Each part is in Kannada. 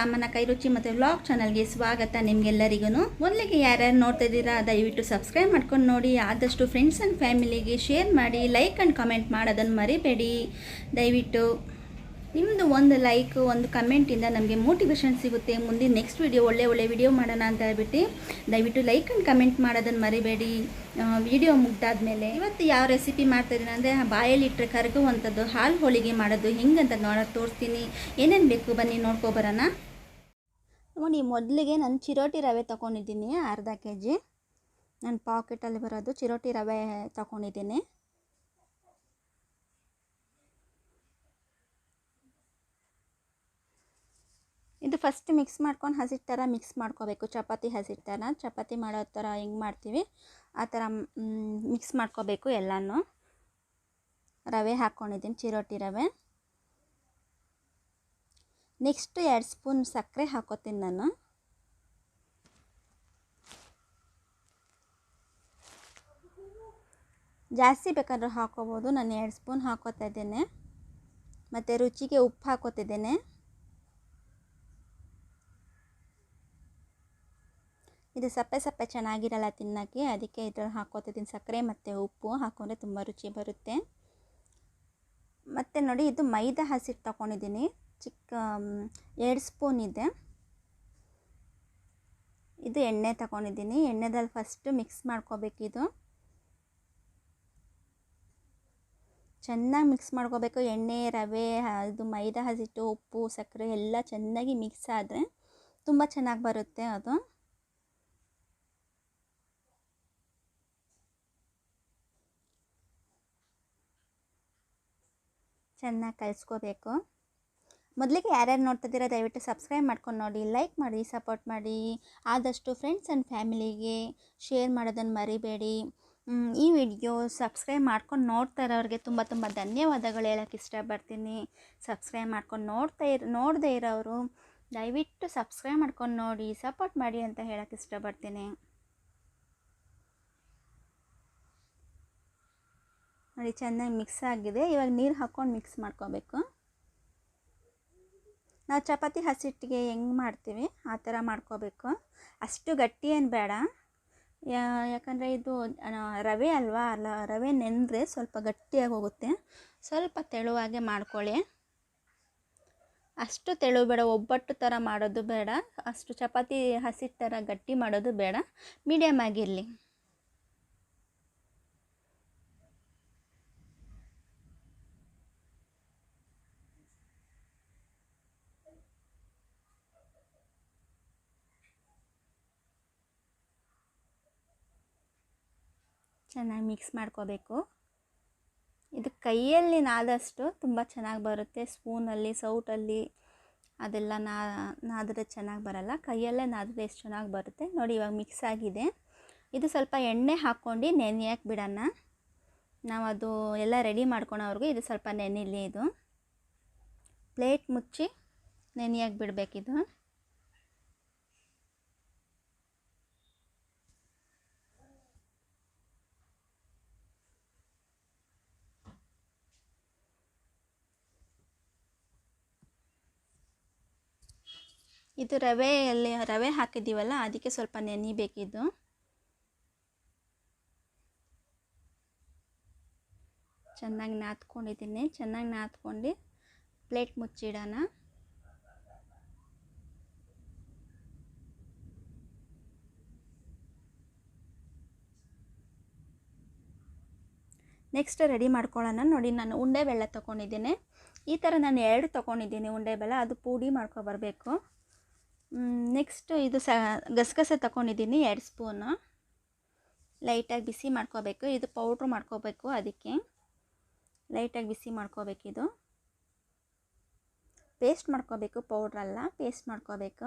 ರಾಮನ ಕೈರುಚಿ ಮತ್ತು ವ್ಲಾಗ್ ಚಾನಲ್ಗೆ ಸ್ವಾಗತ. ನಿಮಗೆಲ್ಲರಿಗೂ ಮೊದಲಿಗೆ ಯಾರ್ಯಾರು ನೋಡ್ತಾ ಇದ್ದೀರಾ ದಯವಿಟ್ಟು ಸಬ್ಸ್ಕ್ರೈಬ್ ಮಾಡ್ಕೊಂಡು ನೋಡಿ. ಆದಷ್ಟು ಫ್ರೆಂಡ್ಸ್ ಆ್ಯಂಡ್ ಫ್ಯಾಮಿಲಿಗೆ ಶೇರ್ ಮಾಡಿ, ಲೈಕ್ ಆ್ಯಂಡ್ ಕಮೆಂಟ್ ಮಾಡೋದನ್ನು ಮರಿಬೇಡಿ. ದಯವಿಟ್ಟು ನಿಮ್ಮದು ಒಂದು ಲೈಕ್, ಒಂದು ಕಮೆಂಟಿಂದ ನಮಗೆ ಮೋಟಿವೇಶನ್ ಸಿಗುತ್ತೆ. ಮುಂದೆ ನೆಕ್ಸ್ಟ್ ಒಳ್ಳೆ ವಿಡಿಯೋ ಮಾಡೋಣ ಅಂತ ಹೇಳ್ಬಿಟ್ಟು ದಯವಿಟ್ಟು ಲೈಕ್ ಆ್ಯಂಡ್ ಕಮೆಂಟ್ ಮಾಡೋದನ್ನು ಮರಿಬೇಡಿ. ವಿಡಿಯೋ ಮುಗ್ದಾದ್ಮೇಲೆ ಇವತ್ತು ಯಾವ ರೆಸಿಪಿ ಮಾಡ್ತಾಯಿದ್ದೀನಿ ಅಂದರೆ ಬಾಯಲ್ಲಿ ಇಟ್ಟರೆ ಕರಗುವಂಥದ್ದು ಹಾಲು ಹೋಳಿಗೆ ಮಾಡೋದು ಹೆಂಗಂತ ತೋರಿಸ್ತೀನಿ. ಏನೇನು ಬೇಕು ಬನ್ನಿ ನೋಡ್ಕೊಬರೋಣ. ನೋಡಿ, ಮೊದಲಿಗೆ ನಾನು ಚಿರೋಟಿ ರವೆ ತೊಗೊಂಡಿದ್ದೀನಿ. ಅರ್ಧ kg ನನ್ನ ಪಾಕೆಟಲ್ಲಿ ಬರೋದು ಚಿರೋಟಿ ರವೆ ತೊಗೊಂಡಿದ್ದೀನಿ. ಇದು ಫಸ್ಟ್ ಮಿಕ್ಸ್ ಮಾಡ್ಕೊಂಡು ಹಸಿಟ್ಟು ಥರ ಮಿಕ್ಸ್ ಮಾಡ್ಕೋಬೇಕು. ಚಪಾತಿ ಹಸಿಟ್ಟು ಥರ, ಚಪಾತಿ ಮಾಡೋ ಥರ ಹೆಂಗೆ ಮಾಡ್ತೀವಿ ಆ ಥರ ಮಿಕ್ಸ್ ಮಾಡ್ಕೋಬೇಕು. ಎಲ್ಲನೂ ರವೆ ಹಾಕ್ಕೊಂಡಿದ್ದೀನಿ, ಚಿರೋಟಿ ರವೆ. ನೆಕ್ಸ್ಟ್ 2 ಸ್ಪೂನ್ ಸಕ್ಕರೆ ಹಾಕೋತೀನಿ ನಾನು. ಜಾಸ್ತಿ ಬೇಕಾದರೂ ಹಾಕೋಬೋದು. ನಾನು 2 ಸ್ಪೂನ್ ಹಾಕೋತಾ ಇದ್ದೇನೆ. ಮತ್ತು ರುಚಿಗೆ ಉಪ್ಪು ಹಾಕೋತಿದ್ದೇನೆ. ಇದು ಸಪ್ಪೆ ಚೆನ್ನಾಗಿರಲ್ಲ ತಿನ್ನೋಕ್ಕೆ, ಅದಕ್ಕೆ ಇದ್ರಲ್ಲಿ ಹಾಕೋತಿದ್ದೀನಿ. ಸಕ್ಕರೆ ಮತ್ತು ಉಪ್ಪು ಹಾಕೊಂಡ್ರೆ ತುಂಬ ರುಚಿ ಬರುತ್ತೆ. ಮತ್ತು ನೋಡಿ, ಇದು ಮೈದಾ ಹಸಿಟ್ಟು ತೊಗೊಂಡಿದ್ದೀನಿ. 2 ಸ್ಪೂನ್ ಇದೆ. ಇದು ಎಣ್ಣೆ ತೊಗೊಂಡಿದ್ದೀನಿ. ಎಣ್ಣೆದಲ್ಲಿ ಫಸ್ಟು ಮಿಕ್ಸ್ ಮಾಡ್ಕೋಬೇಕು. ಇದು ಚೆನ್ನಾಗಿ ಮಿಕ್ಸ್ ಮಾಡ್ಕೋಬೇಕು. ಎಣ್ಣೆ, ರವೆ, ಇದು ಮೈದಾ ಹಸಿಟ್ಟು, ಉಪ್ಪು, ಸಕ್ಕರೆ ಎಲ್ಲ ಚೆನ್ನಾಗಿ ಮಿಕ್ಸ್ ಆದರೆ ತುಂಬ ಚೆನ್ನಾಗಿ ಬರುತ್ತೆ. ಅದು ಚೆನ್ನಾಗಿ ಕಲಿಸ್ಕೋಬೇಕು. ಮೊದಲಿಗೆ ಯಾರ್ಯಾರು ನೋಡ್ತಿದ್ದೀರಾ ದಯವಿಟ್ಟು ಸಬ್ಸ್ಕ್ರೈಬ್ ಮಾಡ್ಕೊಂಡು ನೋಡಿ, ಲೈಕ್ ಮಾಡಿ, ಸಪೋರ್ಟ್ ಮಾಡಿ. ಆದಷ್ಟು ಫ್ರೆಂಡ್ಸ್ ಆ್ಯಂಡ್ ಫ್ಯಾಮಿಲಿಗೆ ಶೇರ್ ಮಾಡೋದನ್ನು ಮರಿಬೇಡಿ. ಈ ವಿಡಿಯೋ ಸಬ್ಸ್ಕ್ರೈಬ್ ಮಾಡ್ಕೊಂಡು ನೋಡ್ತಾ ಇರೋರಿಗೆ ತುಂಬ ಧನ್ಯವಾದಗಳು ಹೇಳೋಕ್ಕೆ ಇಷ್ಟಪಡ್ತೀನಿ. ಸಬ್ಸ್ಕ್ರೈಬ್ ಮಾಡ್ಕೊಂಡು ನೋಡದೇ ಇರೋರು ದಯವಿಟ್ಟು ಸಬ್ಸ್ಕ್ರೈಬ್ ಮಾಡ್ಕೊಂಡು ನೋಡಿ, ಸಪೋರ್ಟ್ ಮಾಡಿ ಅಂತ ಹೇಳೋಕ್ಕೆ ಇಷ್ಟಪಡ್ತೀನಿ. ನೋಡಿ, ಚೆನ್ನಾಗಿ ಮಿಕ್ಸ್ ಆಗಿದೆ. ಇವಾಗ ನೀರು ಹಾಕ್ಕೊಂಡು ಮಿಕ್ಸ್ ಮಾಡ್ಕೋಬೇಕು. ನಾವು ಚಪಾತಿ ಹಸಿಟ್ಟಿಗೆ ಹೆಂಗೆ ಮಾಡ್ತೀವಿ ಆ ಥರ ಮಾಡ್ಕೋಬೇಕು. ಅಷ್ಟು ಗಟ್ಟಿ ಏನು ಬೇಡ, ಯಾಕಂದರೆ ಇದು ರವೆ ಅಲ್ವಾ, ರವೆ ನೆಂದರೆ ಸ್ವಲ್ಪ ಗಟ್ಟಿಯಾಗಿ ಹೋಗುತ್ತೆ. ಸ್ವಲ್ಪ ತೆಳುವಾಗೆ ಮಾಡ್ಕೊಳ್ಳಿ. ಅಷ್ಟು ತೆಳು ಬೇಡ, ಒಬ್ಬಟ್ಟು ಥರ ಮಾಡೋದು ಬೇಡ, ಅಷ್ಟು ಚಪಾತಿ ಹಸಿಟ್ಟು ಥರ ಗಟ್ಟಿ ಮಾಡೋದು ಬೇಡ, ಮೀಡಿಯಮ್ ಆಗಿರಲಿ. ಚೆನ್ನಾಗಿ ಮಿಕ್ಸ್ ಮಾಡ್ಕೋಬೇಕು. ಇದು ಕೈಯಲ್ಲಿ ನಾದಷ್ಟು ತುಂಬ ಚೆನ್ನಾಗಿ ಬರುತ್ತೆ. ಸ್ಪೂನಲ್ಲಿ, ಸೌಟಲ್ಲಿ ಅದೆಲ್ಲ ನಾದಿದ್ರೆ ಚೆನ್ನಾಗಿ ಬರಲ್ಲ. ಕೈಯಲ್ಲೇ ನಾದಿದ್ರೆ ಎಷ್ಟು ಚೆನ್ನಾಗಿ ಬರುತ್ತೆ. ನೋಡಿ, ಇವಾಗ ಮಿಕ್ಸ್ ಆಗಿದೆ. ಇದು ಸ್ವಲ್ಪ ಎಣ್ಣೆ ಹಾಕ್ಕೊಂಡು ನೆನೆಯಕ್ಕೆ ಬಿಡೋಣ. ನಾವು ಅದು ಎಲ್ಲ ರೆಡಿ ಮಾಡ್ಕೊಳೋವರೆಗೂ ಇದು ಸ್ವಲ್ಪ ನೆನೆಯಲಿ. ಇದು ಪ್ಲೇಟ್ ಮುಚ್ಚಿ ನೆನೆಯಕ್ಕೆ ಬಿಡಬೇಕಿದು. ಇದು ರವೆ ಹಾಕಿದ್ದೀವಲ್ಲ, ಅದಕ್ಕೆ ಸ್ವಲ್ಪ ನೆನಿಬೇಕಿದು. ಚೆನ್ನಾಗಿ ನಾದ್ಕೊಂಡಿದ್ದೀನಿ. ಚೆನ್ನಾಗಿ ನಾದ್ಕೊಂಡು ಪ್ಲೇಟ್ ಮುಚ್ಚಿಡೋಣ. ನೆಕ್ಸ್ಟ್ ರೆಡಿ ಮಾಡ್ಕೊಳ್ಳೋಣ. ನೋಡಿ, ನಾನು ಉಂಡೆ ಬೆಲ್ಲ ತೊಗೊಂಡಿದ್ದೀನಿ. ಈ ಥರ ನಾನು 2 ತೊಗೊಂಡಿದ್ದೀನಿ ಉಂಡೆ ಬೆಲ್ಲ. ಅದು ಪುಡಿ ಮಾಡ್ಕೊಬರ್ಬೇಕು. ನೆಕ್ಸ್ಟ್ ಇದು ಗಸಗಸೆ ತೊಗೊಂಡಿದ್ದೀನಿ 2 ಸ್ಪೂನು. ಲೈಟಾಗಿ ಬಿಸಿ ಮಾಡ್ಕೋಬೇಕು. ಇದು ಪೌಡ್ರ್ ಮಾಡ್ಕೋಬೇಕು, ಅದಕ್ಕೆ ಲೈಟಾಗಿ ಬಿಸಿ ಮಾಡ್ಕೋಬೇಕಿದು. ಪೇಸ್ಟ್ ಮಾಡ್ಕೋಬೇಕು, ಪೌಡ್ರಲ್ಲ, ಪೇಸ್ಟ್ ಮಾಡ್ಕೋಬೇಕು.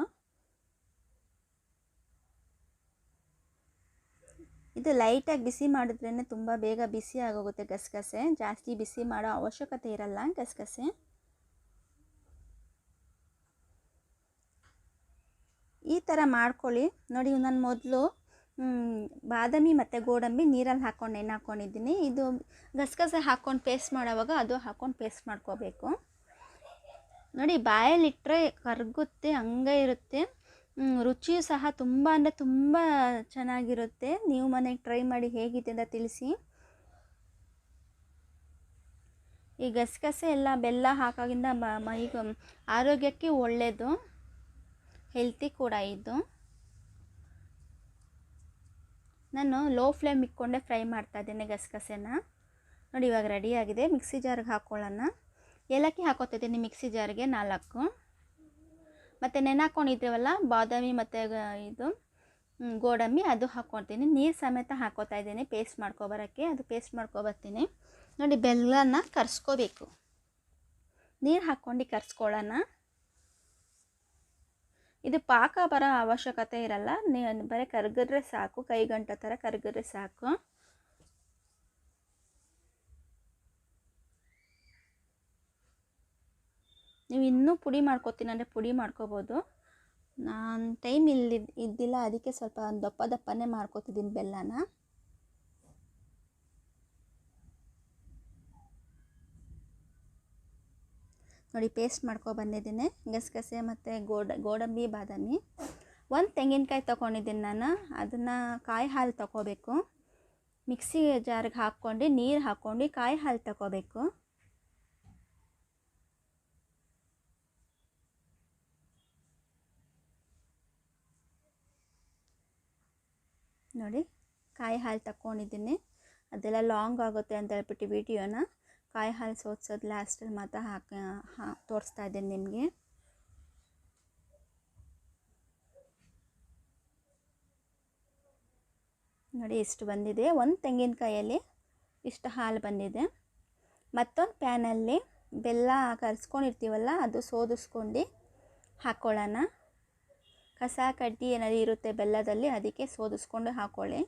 ಇದು ಲೈಟಾಗಿ ಬಿಸಿ ಮಾಡಿದ್ರೇ ತುಂಬ ಬೇಗ ಬಿಸಿ ಆಗೋಗುತ್ತೆ ಗಸಗಸೆ. ಜಾಸ್ತಿ ಬಿಸಿ ಮಾಡೋ ಅವಶ್ಯಕತೆ ಇರಲ್ಲ ಗಸಗಸೆ. ಈ ಥರ ಮಾಡ್ಕೊಳ್ಳಿ. ನೋಡಿ, ನಾನು ಮೊದಲು ಬಾದಾಮಿ ಮತ್ತು ಗೋಡಂಬಿ ನೀರಲ್ಲಿ ಹಾಕ್ಕೊಂಡು ನೆನೆ ಹಾಕ್ಕೊಂಡಿದ್ದೀನಿ. ಇದು ಗಸಗಸೆ ಹಾಕ್ಕೊಂಡು ಪೇಸ್ಟ್ ಮಾಡೋವಾಗ ಅದು ಹಾಕ್ಕೊಂಡು ಪೇಸ್ಟ್ ಮಾಡ್ಕೋಬೇಕು. ನೋಡಿ ಬಾಯಲ್ಲಿಟ್ಟರೆ ಕರಗುತ್ತೆ, ಹಂಗೆ ಇರುತ್ತೆ. ರುಚಿಯೂ ಸಹ ತುಂಬ ಅಂದರೆ ತುಂಬ ಚೆನ್ನಾಗಿರುತ್ತೆ. ನೀವು ಮನೆಗೆ ಟ್ರೈ ಮಾಡಿ ಹೇಗಿದೆ ಅಂತ ತಿಳಿಸಿ. ಈ ಗಸಗಸೆ ಎಲ್ಲ ಬೆಲ್ಲ ಹಾಕೋದ್ರಿಂದ ಮೈಗೆ ಆರೋಗ್ಯಕ್ಕೆ ಒಳ್ಳೆಯದು, ಹೆಲ್ತಿ ಕೂಡ ಇದು. ನಾನು ಲೋ ಫ್ಲೇಮ್ ಇಟ್ಕೊಂಡೆ ಫ್ರೈ ಮಾಡ್ತಾ ಇದ್ದೇನೆ ಗಸಗಸೆನ. ನೋಡಿ ಇವಾಗ ರೆಡಿಯಾಗಿದೆ. ಮಿಕ್ಸಿ ಜಾರ್ಗೆ ಹಾಕ್ಕೊಳ್ಳೋಣ. ಏಲಕ್ಕಿ ಹಾಕೋತಿದ್ದೀನಿ ಮಿಕ್ಸಿ ಜಾರ್ಗೆ 4. ಮತ್ತು ನೆನೆಹಾಕ್ಕೊಂಡಿದ್ದೀವಲ್ಲ ಬಾದಾಮಿ ಮತ್ತು ಇದು ಗೋಡಂಬಿ, ಅದು ಹಾಕ್ಕೊತೀನಿ. ನೀರು ಸಮೇತ ಹಾಕೋತಾ ಇದ್ದೀನಿ ಪೇಸ್ಟ್ ಮಾಡ್ಕೊಬರೋಕ್ಕೆ. ಅದು ಪೇಸ್ಟ್ ಮಾಡ್ಕೊಬರ್ತೀನಿ. ನೋಡಿ ಬೆಲ್ಲನ ಕರ್ಸ್ಕೋಬೇಕು. ನೀರು ಹಾಕ್ಕೊಂಡು ಕರ್ಸ್ಕೊಳ್ಳೋಣ. ಇದು ಪಾಕ ಬರೋ ಅವಶ್ಯಕತೆ ಇರಲ್ಲ, ಬರೀ ಕರಗಿದ್ರೆ ಸಾಕು, ಕೈಗಂಟೋ ಥರ ಕರಗಿದ್ರೆ ಸಾಕು. ನೀವು ಇನ್ನೂ ಪುಡಿ ಮಾಡ್ಕೊತೀನಿ ಅಂದರೆ ಪುಡಿ ಮಾಡ್ಕೋಬೋದು. ನಾನು ಟೈಮ್ ಇದ್ದಿಲ್ಲ, ಅದಕ್ಕೆ ಸ್ವಲ್ಪ ದಪ್ಪನೇ ಮಾಡ್ಕೊತಿದ್ದೀನಿ ಬೆಲ್ಲನ. ನೋಡಿ ಪೇಸ್ಟ್ ಬಂದಿದ್ದೀನಿ ಗಸಗಸೆ ಮತ್ತು ಗೋಡಂಬಿ ಬಾದಾಮಿ. 1 ತೆಂಗಿನಕಾಯಿ ತೊಗೊಂಡಿದ್ದೀನಿ ನಾನು. ಅದನ್ನು ಕಾಯಿ ಹಾಲು ತೊಗೋಬೇಕು. ಮಿಕ್ಸಿ ಜಾರ್ಗೆ ಹಾಕ್ಕೊಂಡು ನೀರು ಹಾಕ್ಕೊಂಡು ಕಾಯಿ ಹಾಲು ತೊಗೋಬೇಕು. ನೋಡಿ ಕಾಯಿ ಹಾಲು ತಗೊಂಡಿದ್ದೀನಿ. ಅದೆಲ್ಲ ಲಾಂಗ್ ಆಗುತ್ತೆ ಅಂತ ಹೇಳ್ಬಿಟ್ಟು ವಿಡಿಯೋನ ಕಾಯಿ ಹಾಲು ಸೋದ್ಸೋದು ಲಾಸ್ಟಲ್ಲಿ ಮಾತ್ರ ತೋರಿಸ್ತಾ ಇದ್ದೀನಿ ನಿಮಗೆ. ನೋಡಿ ಇಷ್ಟು ಬಂದಿದೆ. 1 ತೆಂಗಿನಕಾಯಲ್ಲಿ ಇಷ್ಟು ಹಾಲು ಬಂದಿದೆ. ಮತ್ತೊಂದು ಪ್ಯಾನಲ್ಲಿ ಬೆಲ್ಲ ಕರ್ಸ್ಕೊಂಡಿರ್ತೀವಲ್ಲ ಅದು ಸೋದಿಸ್ಕೊಂಡು ಹಾಕ್ಕೊಳ್ಳೋಣ. ಕಸ ಕಡ್ಡಿ ಏನಾದರೂ ಇರುತ್ತೆ ಬೆಲ್ಲದಲ್ಲಿ, ಅದಕ್ಕೆ ಸೋದಿಸ್ಕೊಂಡು ಹಾಕ್ಕೊಳ್ಳಿ.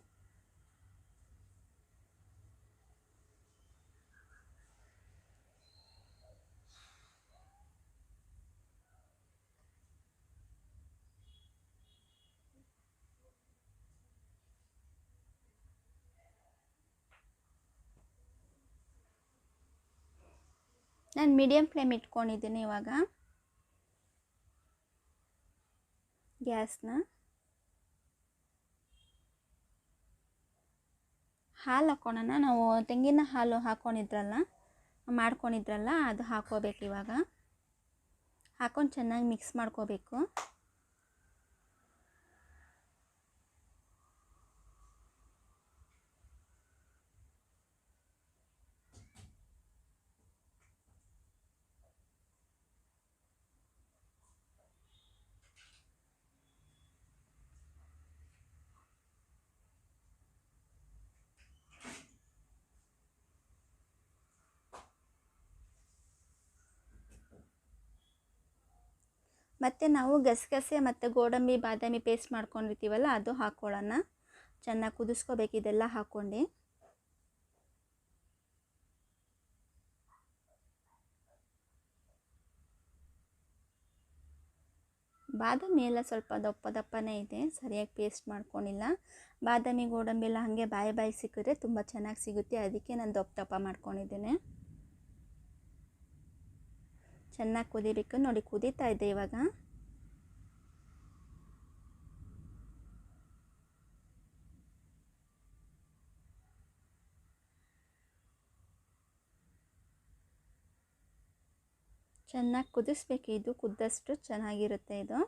ನಾನು ಮೀಡಿಯಮ್ ಫ್ಲೇಮ್ ಇಟ್ಕೊಂಡಿದ್ದೀನಿ ಇವಾಗ ಗ್ಯಾಸ್ನ. ಹಾಲು ಹಾಕ್ಕೊಳ್ಳೋಣ. ನಾವು ತೆಂಗಿನ ಹಾಲು ಮಾಡ್ಕೊಂಡಿದ್ರಲ್ಲ ಅದು ಹಾಕ್ಕೋಬೇಕು. ಇವಾಗ ಹಾಕ್ಕೊಂಡು ಚೆನ್ನಾಗಿ ಮಿಕ್ಸ್ ಮಾಡ್ಕೋಬೇಕು. ಮತ್ತು ನಾವು ಗಸಗಸೆ ಮತ್ತು ಗೋಡಂಬಿ ಬಾದಾಮಿ ಪೇಸ್ಟ್ ಮಾಡ್ಕೊಂಡಿರ್ತೀವಲ್ಲ ಅದು ಹಾಕ್ಕೊಳ್ಳೋಣ. ಚೆನ್ನಾಗಿ ಕುದಿಸ್ಕೋಬೇಕು ಇದೆಲ್ಲ ಹಾಕ್ಕೊಂಡು. ಬಾದಾಮಿ ಎಲ್ಲ ಸ್ವಲ್ಪ ದಪ್ಪನೇ ಇದೆ, ಸರಿಯಾಗಿ ಪೇಸ್ಟ್ ಮಾಡ್ಕೊಂಡಿಲ್ಲ. ಬಾದಾಮಿ ಗೋಡಂಬಿ ಎಲ್ಲ ಹಾಗೆ ಬಾಯಿ ಸಿಕ್ಕಿದ್ರೆ ತುಂಬ ಚೆನ್ನಾಗಿ ಸಿಗುತ್ತೆ, ಅದಕ್ಕೆ ನಾನು ದಪ್ಪ ಮಾಡ್ಕೊಂಡಿದ್ದೇನೆ. ಚೆನ್ನಾಗಿ ಕುದಿಬೇಕು. ನೋಡಿ ಕುದೀತಾ ಇದೆ ಇವಾಗ. ಚೆನ್ನಾಗಿ ಕುದಿಸ್ಬೇಕು. ಇದು ಕುದ್ದಷ್ಟು ಚೆನ್ನಾಗಿರುತ್ತೆ ಇದು.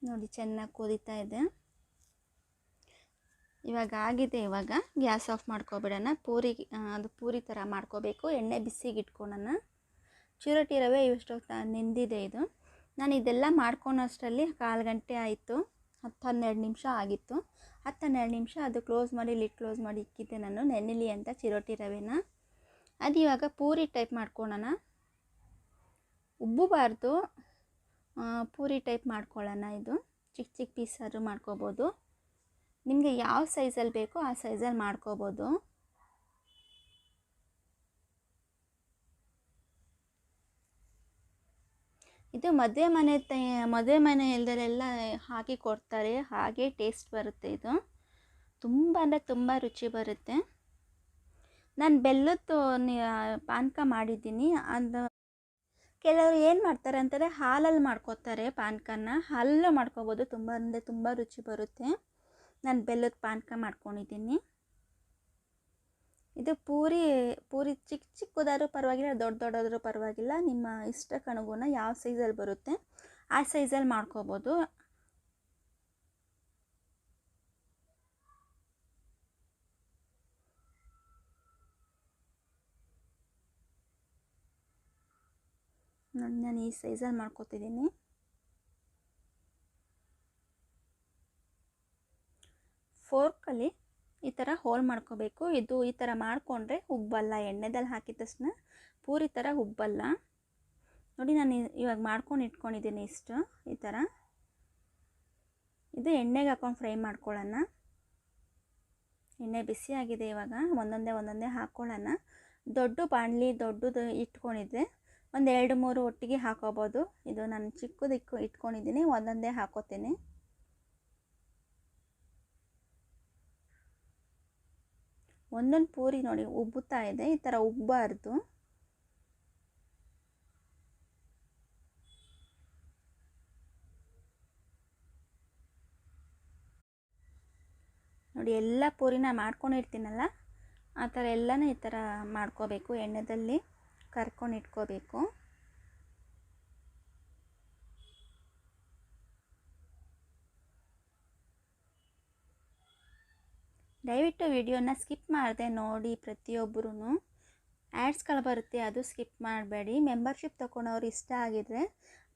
ನೋಡಿ ಚೆನ್ನಾಗಿ ಕುದೀತಾ ಇದೆ. ಇವಾಗ ಆಗಿದೆ. ಇವಾಗ ಗ್ಯಾಸ್ ಆಫ್ ಮಾಡ್ಕೊಬಿಡೋಣ. ಅದು ಪೂರಿ ಥರ ಮಾಡ್ಕೋಬೇಕು. ಎಣ್ಣೆ ಬಿಸಿಗೆ ಇಟ್ಕೊಳ್ಳೋಣ. ಚಿರೋಟಿ ರವೆ ಇಷ್ಟೊತ್ತು ನೆಂದಿದೆ ಇದು. ನಾನು ಇದೆಲ್ಲ ಮಾಡ್ಕೊಳೋಷ್ಟರಲ್ಲಿ 1/4 ಗಂಟೆ ಆಯಿತು. 10-12 ನಿಮಿಷ ಆಗಿತ್ತು. 10-12 ನಿಮಿಷ ಅದು ಲಿಡ್ ಕ್ಲೋಸ್ ಮಾಡಿ ಇಕ್ಕಿದ್ದೆ ನಾನು ನೆನೆಲಿ ಅಂತ ಚಿರೋಟಿ ರವೆನ. ಅದು ಇವಾಗ ಪೂರಿ ಟೈಪ್ ಮಾಡ್ಕೊಳ್ಳೋಣ. ಉಬ್ಬಬಾರ್ದು, ಪೂರಿ ಟೈಪ್ ಮಾಡ್ಕೊಳ್ಳೋಣ. ಇದು ಚಿಕ್ಕ ಪೀಸಾದ್ರು ಮಾಡ್ಕೋಬೋದು. ನಿಮಗೆ ಯಾವ ಸೈಜಲ್ಲಿ ಬೇಕೋ ಆ ಸೈಜಲ್ಲಿ ಮಾಡ್ಕೋಬೋದು. ಇದು ಮದುವೆ ಮನೆಯಲ್ಲೆಲ್ಲ ಹಾಕಿ ಕೊಡ್ತಾರೆ, ಹಾಗೆ ಟೇಸ್ಟ್ ಬರುತ್ತೆ. ಇದು ತುಂಬ ಅಂದರೆ ತುಂಬ ರುಚಿ ಬರುತ್ತೆ. ನಾನು ಬೆಲ್ಲದ್ದು ಪಾನಕ ಮಾಡಿದ್ದೀನಿ. ಅದು ಕೆಲವರು ಏನು ಮಾಡ್ತಾರೆ ಅಂತಾರೆ, ಹಾಲಲ್ಲಿ ಮಾಡ್ಕೋತಾರೆ ಪಾನಕನ. ಹಾಲಲ್ಲೂ ಮಾಡ್ಕೋಬೋದು, ತುಂಬ ಅಂದರೆ ತುಂಬ ರುಚಿ ಬರುತ್ತೆ. ನಾನು ಬೆಲ್ಲದ ಪಾನಕ ಮಾಡ್ಕೊಂಡಿದ್ದೀನಿ. ಇದು ಪೂರಿ ಚಿಕ್ಕ ಚಿಕ್ಕದಾದ್ರೂ ಪರವಾಗಿಲ್ಲ, ದೊಡ್ಡದಾದ್ರೂ ಪರವಾಗಿಲ್ಲ, ನಿಮ್ಮ ಇಷ್ಟಕ್ಕೆ ಅನುಗುಣ ಯಾವ ಸೈಜಲ್ಲಿ ಬರುತ್ತೆ ಆ ಸೈಜಲ್ಲಿ ಮಾಡ್ಕೋಬೋದು. ನೋಡಿ, ನಾನು ಈ ಸೈಜಲ್ಲಿ ಮಾಡ್ಕೋತಿದ್ದೀನಿ. ಫೋರ್ಕಲ್ಲಿ ಈ ಥರ ಹೋಲ್ ಮಾಡ್ಕೋಬೇಕು. ಇದು ಈ ಥರ ಮಾಡಿಕೊಂಡ್ರೆ ಉಬ್ಬಲ್ಲ, ಎಣ್ಣೆದಲ್ಲಿ ಹಾಕಿದ ತಕ್ಷಣ ಪೂರಿ ಥರ ಉಬ್ಬಲ್ಲ. ನೋಡಿ, ನಾನು ಇವಾಗ ಮಾಡ್ಕೊಂಡು ಇಟ್ಕೊಂಡಿದ್ದೀನಿ ಇಷ್ಟು ಈ ಥರ. ಇದು ಎಣ್ಣೆಗೆ ಹಾಕೊಂಡು ಫ್ರೈ ಮಾಡ್ಕೊಳ್ಳೋಣ. ಎಣ್ಣೆ ಬಿಸಿಯಾಗಿದೆ, ಇವಾಗ ಒಂದೊಂದೇ ಹಾಕ್ಕೊಳ್ಳೋಣ. ದೊಡ್ಡ ಬಾಣಲಿ ದೊಡ್ಡದು ಇಟ್ಕೊಂಡಿದ್ದೆ ಒಂದು 2-3 ಒಟ್ಟಿಗೆ ಹಾಕೋಬೋದು. ಇದು ನಾನು ಚಿಕ್ಕದು ಇಟ್ಕೊಂಡಿದ್ದೀನಿ, ಒಂದೊಂದೇ ಹಾಕೋತೀನಿ. ಒಂದೊಂದು ಪೂರಿ ನೋಡಿ ಉಬ್ಬುತ್ತಾ ಇದೆ, ಈ ಥರ ಉಬ್ಬಾರ್ದು. ನೋಡಿ, ಎಲ್ಲ ಪೂರಿನ ಮಾಡ್ಕೊಂಡಿರ್ತೀನಲ್ಲ ಆ ಥರ ಎಲ್ಲನೂ ಈ ಥರ ಮಾಡ್ಕೋಬೇಕು, ಎಣ್ಣೆದಲ್ಲಿ ಕರ್ಕೊಂಡು ಇಟ್ಕೋಬೇಕು. ದಯವಿಟ್ಟು ವಿಡಿಯೋನ ಸ್ಕಿಪ್ ಮಾಡದೆ ನೋಡಿ ಪ್ರತಿಯೊಬ್ಬರೂ. ಆ್ಯಡ್ಸ್ಗಳು ಬರುತ್ತೆ, ಅದು ಸ್ಕಿಪ್ ಮಾಡಬೇಡಿ. ಮೆಂಬರ್ಶಿಪ್ ತೊಗೊಳೋರು ಇಷ್ಟ ಆಗಿದರೆ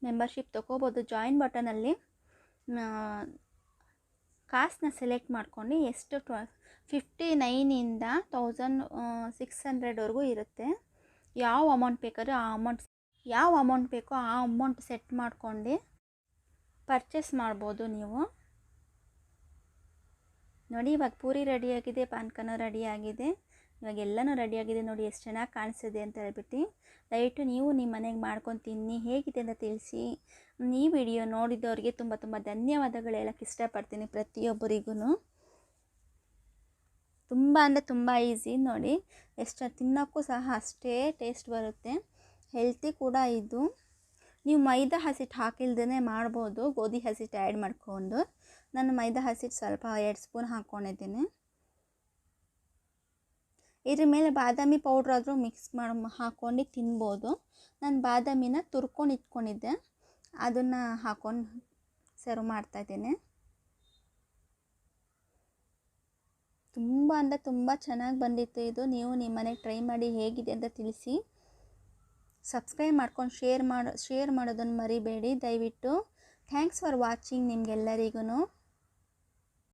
ಮೆಂಬರ್ಶಿಪ್ ತೊಗೋಬೋದು. ಜಾಯಿನ್ ಬಟನಲ್ಲಿ ಕಾಸನ್ನ ಸೆಲೆಕ್ಟ್ ಮಾಡ್ಕೊಂಡು ಎಷ್ಟು 59ಇಂದ 1600ವರೆಗೂ ಇರುತ್ತೆ. ಯಾವ ಅಮೌಂಟ್ ಬೇಕಾದ್ರೂ ಯಾವ ಅಮೌಂಟ್ ಬೇಕೋ ಆ ಅಮೌಂಟ್ ಸೆಟ್ ಮಾಡ್ಕೊಂಡು ಪರ್ಚೇಸ್ ಮಾಡ್ಬೋದು ನೀವು. ನೋಡಿ, ಇವಾಗ ಪೂರಿ ರೆಡಿಯಾಗಿದೆ, ಪಾನಕನೂ ರೆಡಿಯಾಗಿದೆ, ಇವಾಗ ಎಲ್ಲನೂ ರೆಡಿಯಾಗಿದೆ. ನೋಡಿ ಎಷ್ಟು ಚೆನ್ನಾಗಿ ಕಾಣಿಸಿದೆ ಅಂತ ಹೇಳ್ಬಿಟ್ಟು. ದಯವಿಟ್ಟು ನೀವು ನಿಮ್ಮ ಮನೆಗೆ ಮಾಡ್ಕೊಂಡು ತಿನ್ನಿ, ಹೇಗಿದೆ ಅಂತ ತಿಳಿಸಿ. ಈ ವಿಡಿಯೋ ನೋಡಿದವ್ರಿಗೆ ತುಂಬ ತುಂಬ ಧನ್ಯವಾದಗಳು ಹೇಳೋಕ್ಕೆ ಇಷ್ಟಪಡ್ತೀನಿ ಪ್ರತಿಯೊಬ್ಬರಿಗೂ. ತುಂಬ ಅಂದರೆ ತುಂಬ ಈಸಿ. ನೋಡಿ, ಎಷ್ಟು ತಿನ್ನೋಕ್ಕೂ ಸಹ ಅಷ್ಟೇ ಟೇಸ್ಟ್ ಬರುತ್ತೆ, ಹೆಲ್ತಿ ಕೂಡ. ಇದು ನೀವು ಮೈದಾ ಹಸಿಟ್ಟು ಹಾಕಿಲ್ದೇ ಮಾಡ್ಬೋದು, ಗೋಧಿ ಹಸಿಟ್ಟು ಆ್ಯಡ್ ಮಾಡ್ಕೊಂಡು. ನಾನು ಮೈದಾ ಹಸಿಟ್ಟು ಸ್ವಲ್ಪ 2 ಸ್ಪೂನ್ ಹಾಕ್ಕೊಂಡಿದ್ದೀನಿ. ಇದ್ರ ಮೇಲೆ ಬಾದಾಮಿ ಪೌಡ್ರಾದರೂ ಮಿಕ್ಸ್ ಹಾಕ್ಕೊಂಡು ತಿನ್ಬೋದು. ನಾನು ಬಾದಾಮಿನ ತುರ್ಕೊಂಡು ಇಟ್ಕೊಂಡಿದ್ದೆ, ಅದನ್ನು ಹಾಕ್ಕೊಂಡು ಸರ್ವ್ ಮಾಡ್ತಾಯಿದ್ದೀನಿ. ತುಂಬ ಅಂದರೆ ತುಂಬ ಚೆನ್ನಾಗಿ ಬಂದಿತ್ತು ಇದು. ನೀವು ನಿಮ್ಮ ಮನೆಗೆ ಟ್ರೈ ಮಾಡಿ ಹೇಗಿದೆ ಅಂತ ತಿಳಿಸಿ. ಸಬ್ಸ್ಕ್ರೈಬ್ ಮಾಡ್ಕೊಂಡು ಶೇರ್ ಮಾಡೋದನ್ನು ಮರಿಬೇಡಿ ದಯವಿಟ್ಟು. ಥ್ಯಾಂಕ್ಸ್ ಫಾರ್ ವಾಚಿಂಗ್ ನಿಮಗೆಲ್ಲರಿಗೂ.